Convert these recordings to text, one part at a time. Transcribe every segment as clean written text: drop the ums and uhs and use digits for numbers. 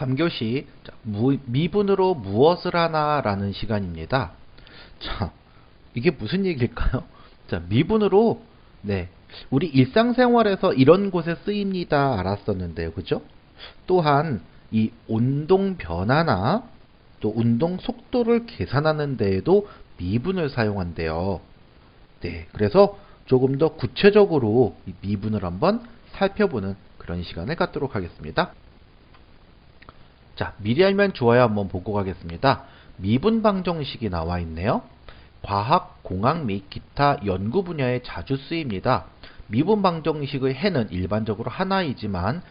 3교시 미분으로 무엇을 하나라는 시간입니다. 자, 이게 무슨 얘기일까요? 자, 미분으로 우리 일상생활에서 이런 곳에 쓰입니다. 알았었는데요. 그죠? 또한 이 운동 변화나 또 운동 속도를 계산하는 데에도 미분을 사용한대요. 그래서 조금 더 구체적으로 이 미분을 한번 살펴보는 그런 시간을 갖도록 하겠습니다. 자, 미리 알면 좋아요 한번 보고 가겠습니다. 미분 방정식이 나와 있네요. 과학, 공학 및 기타 연구 분야에 자주 쓰입니다. 미분 방정식의 해는 일반적으로 하나이지만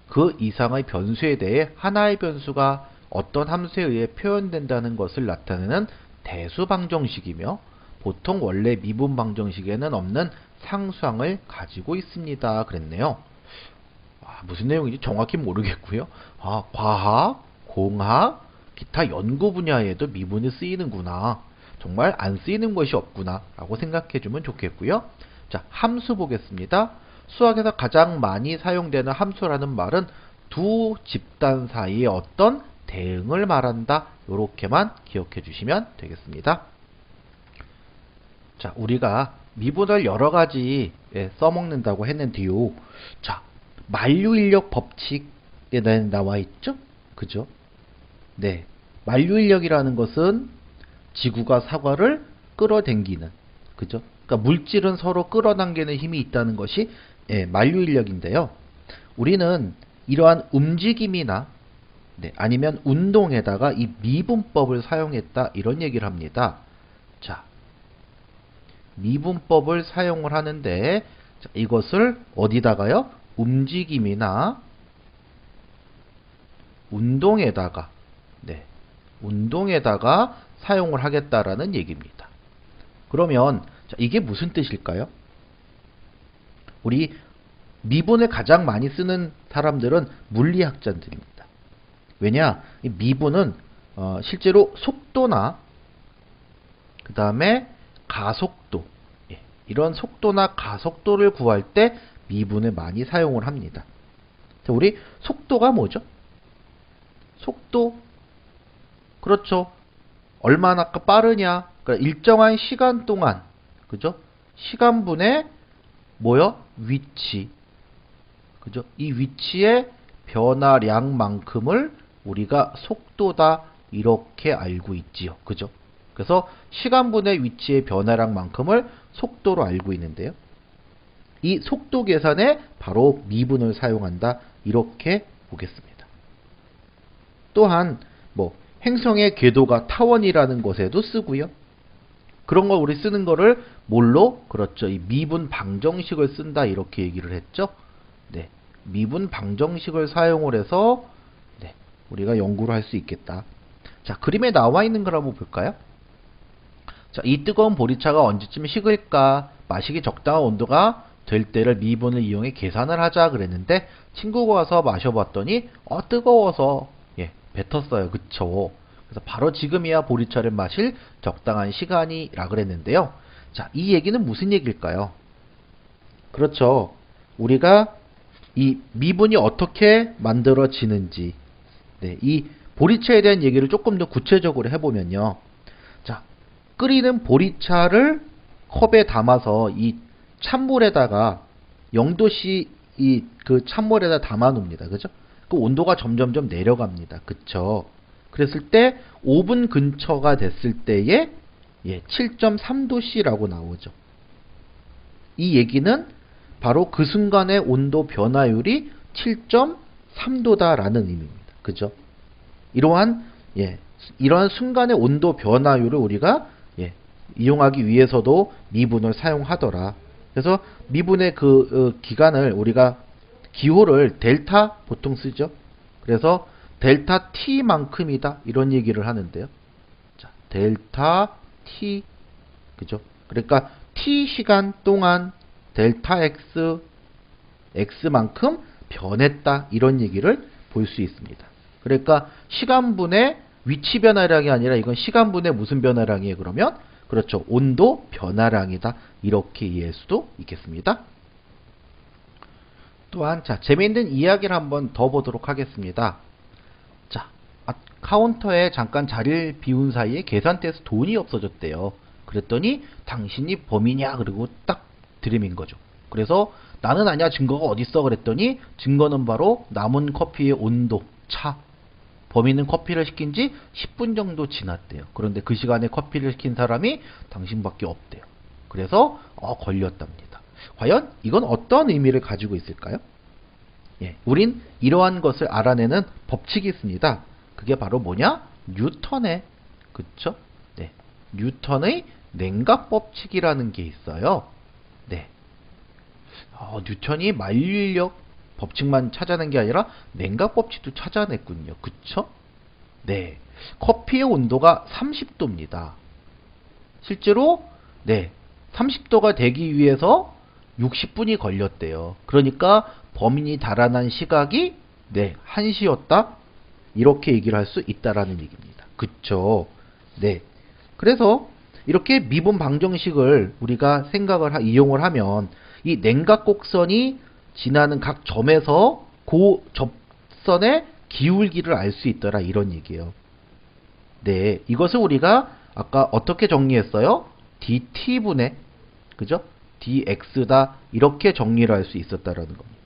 그 이상의 변수에 대해 하나의 변수가 어떤 함수에 의해 표현된다는 것을 나타내는 대수 방정식이며 보통 원래 미분 방정식에는 없는 상수항을 가지고 있습니다. 그랬네요. 무슨 내용인지 정확히 모르겠고요. 과학, 공학, 기타 연구 분야에도 미분이 쓰이는구나. 정말 안 쓰이는 것이 없구나 라고 생각해주면 좋겠고요. 자, 함수 보겠습니다. 수학에서 가장 많이 사용되는 함수라는 말은 두 집단 사이의 어떤 대응을 말한다. 이렇게만 기억해 주시면 되겠습니다. 자, 우리가 미분을 여러 가지에 써먹는다고 했는데요. 자, 만류인력 법칙에 나와 있죠? 그죠? 만류인력이라는 것은 지구가 사과를 끌어당기는, 그죠? 그러니까 물질은 서로 끌어당기는 힘이 있다는 것이 만류인력인데요. 우리는 이러한 움직임이나 아니면 운동에다가 이 미분법을 사용했다 이런 얘기를 합니다. 자, 미분법을 사용을 하는데 이것을 어디다가요? 움직임이나 운동에다가 운동에다가 사용을 하겠다라는 얘기입니다. 그러면 이게 무슨 뜻일까요? 우리 미분을 가장 많이 쓰는 사람들은 물리학자들입니다. 왜냐? 이 미분은 실제로 속도나 그 다음에 가속도, 이런 속도나 가속도를 구할 때 미분을 많이 사용을 합니다. 자, 우리 속도가 뭐죠? 속도, 그렇죠. 얼마나 빠르냐? 그러니까 일정한 시간 동안, 그죠? 시간분의 위치, 그죠? 이 위치의 변화량만큼을 우리가 속도다 이렇게 알고 있지요, 그죠? 그래서 시간분의 위치의 변화량만큼을 속도로 알고 있는데요. 이 속도 계산에 바로 미분을 사용한다 이렇게 보겠습니다. 또한 행성의 궤도가 타원이라는 것에도 쓰고요. 그런 걸 우리 쓰는 거를 뭘로? 그렇죠. 이 미분 방정식을 쓴다 이렇게 얘기를 했죠. 미분 방정식을 사용을 해서 우리가 연구를 할 수 있겠다. 자, 그림에 나와 있는 걸 한번 볼까요? 자, 이 뜨거운 보리차가 언제쯤 식을까? 마시기 적당한 온도가 될 때를 미분을 이용해 계산을 하자 그랬는데 친구가 와서 마셔봤더니 뜨거워서 뱉었어요. 그쵸? 그래서 바로 지금이야 보리차를 마실 적당한 시간이라 그랬는데요. 자, 이 얘기는 무슨 얘기일까요? 그렇죠. 우리가 이 미분이 어떻게 만들어지는지, 이 보리차에 대한 얘기를 조금 더 구체적으로 해보면요. 자, 끓이는 보리차를 컵에 담아서 이 찬물에다가 0도씨 그 찬물에다 담아 놓습니다. 그죠? 그 온도가 점점점 내려갑니다. 그쵸? 그랬을 때 5분 근처가 됐을 때에 7.3도씨라고 나오죠. 이 얘기는 바로 그 순간의 온도 변화율이 7.3도다라는 의미입니다. 그죠? 이러한 순간의 온도 변화율을 우리가 이용하기 위해서도 미분을 사용하더라. 그래서 미분의 기간을 우리가 기호를 델타 보통 쓰죠. 그래서 델타 T만큼이다 이런 얘기를 하는데요. 자, 델타 T, 그죠? 그러니까 T 시간 동안 델타 X, X만큼 변했다 이런 얘기를 볼 수 있습니다. 그러니까 시간분의 위치 변화량이 아니라 이건 시간분의 무슨 변화량이에요? 그러면 그렇죠. 온도 변화량이다 이렇게 이해할 수도 있겠습니다. 또한 재미있는 이야기를 한번 더 보도록 하겠습니다. 자, 카운터에 잠깐 자리를 비운 사이에 계산대에서 돈이 없어졌대요. 그랬더니 당신이 범인이야 그리고 딱 들이민 거죠. 그래서 나는 아니야 증거가 어딨어 그랬더니 증거는 바로 남은 커피의 온도, 차. 범인은 커피를 시킨 지 10분 정도 지났대요. 그런데 그 시간에 커피를 시킨 사람이 당신밖에 없대요. 그래서 걸렸답니다. 과연 이건 어떤 의미를 가지고 있을까요? 예, 우린 이러한 것을 알아내는 법칙이 있습니다. 그게 바로 뭐냐? 뉴턴의, 그쵸? 네, 뉴턴의 냉각 법칙이라는 게 있어요. 네, 뉴턴이 만유인력 법칙만 찾아낸 게 아니라 냉각 법칙도 찾아냈군요. 그쵸? 네, 커피의 온도가 30도입니다. 실제로 네, 30도가 되기 위해서 60분이 걸렸대요. 그러니까 범인이 달아난 시각이 네, 1시였다. 이렇게 얘기를 할 수 있다라는 얘기입니다. 그쵸? 네. 그래서 이렇게 미분 방정식을 우리가 이용을 하면 이 냉각 곡선이 지나는 각 점에서 그 접선의 기울기를 알 수 있더라 이런 얘기예요. 네, 이것을 우리가 아까 어떻게 정리했어요? dt분의 그죠? dx다 이렇게 정리를 할 수 있었다라는 겁니다.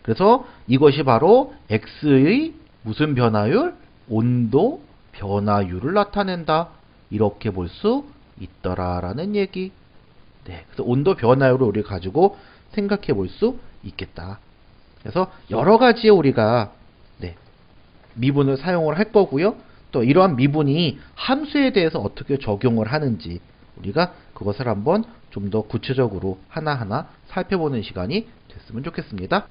그래서 이것이 바로 x의 무슨 변화율? 온도 변화율을 나타낸다. 이렇게 볼 수 있더라라는 얘기. 네, 그래서 온도 변화율을 우리 가지고 생각해 볼 수 있겠다. 그래서 여러 가지의 우리가 네, 미분을 사용을 할 거고요. 또 이러한 미분이 함수에 대해서 어떻게 적용을 하는지 우리가 그것을 한번 좀 더 구체적으로 하나하나 살펴보는 시간이 됐으면 좋겠습니다.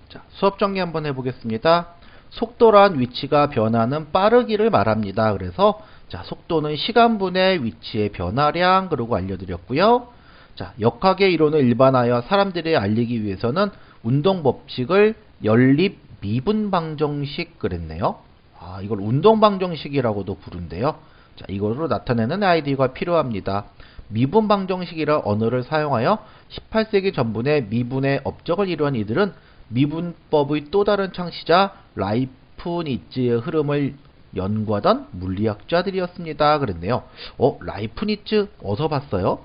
자, 수업 정리 한번 해보겠습니다. 속도란 위치가 변하는 빠르기를 말합니다. 그래서 자, 속도는 시간분의 위치의 변화량 그러고 알려드렸고요. 자, 역학의 이론을 일반화하여 사람들이 알리기 위해서는 운동 법칙을 연립 미분 방정식 그랬네요. 이걸 운동 방정식이라고도 부른대요. 자, 이걸로 나타내는 아이디어가 필요합니다. 미분 방정식이라 언어를 사용하여 18세기 전분의 미분의 업적을 이루한 이들은 미분법의 또 다른 창시자 라이프니츠의 흐름을 연구하던 물리학자들이었습니다. 그랬네요. 라이프니츠 어디서 봤어요?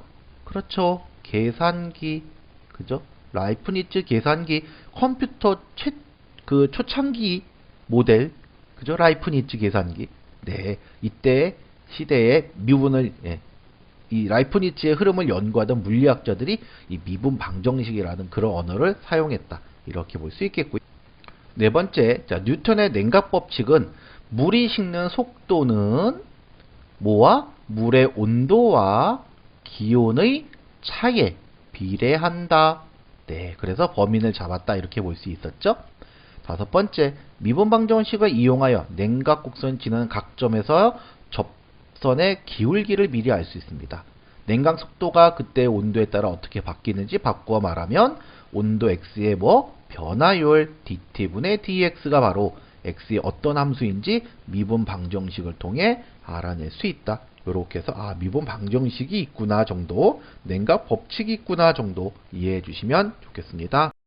그렇죠. 계산기. 그죠? 라이프니츠 계산기 컴퓨터 초창기 모델. 그죠? 라이프니츠 계산기. 네. 이때 시대에 미분을 이 라이프니츠의 흐름을 연구하던 물리학자들이 이 미분 방정식이라는 그런 언어를 사용했다. 이렇게 볼 수 있겠고요. 네 번째, 자, 뉴턴의 냉각 법칙은 물이 식는 속도는 뭐와? 물의 온도와 기온의 차이에 비례한다. 네, 그래서 범인을 잡았다. 이렇게 볼 수 있었죠. 다섯 번째, 미분 방정식을 이용하여 냉각 곡선 지나는 각 점에서 접선의 기울기를 미리 알 수 있습니다. 냉각 속도가 그때의 온도에 따라 어떻게 바뀌는지 바꾸어 말하면 온도 x의 변화율 dt분의 dx가 바로 x의 어떤 함수인지 미분 방정식을 통해 알아낼 수 있다. 이렇게 해서 미분 방정식이 있구나 정도, 냉각 법칙이 있구나 정도 이해해 주시면 좋겠습니다.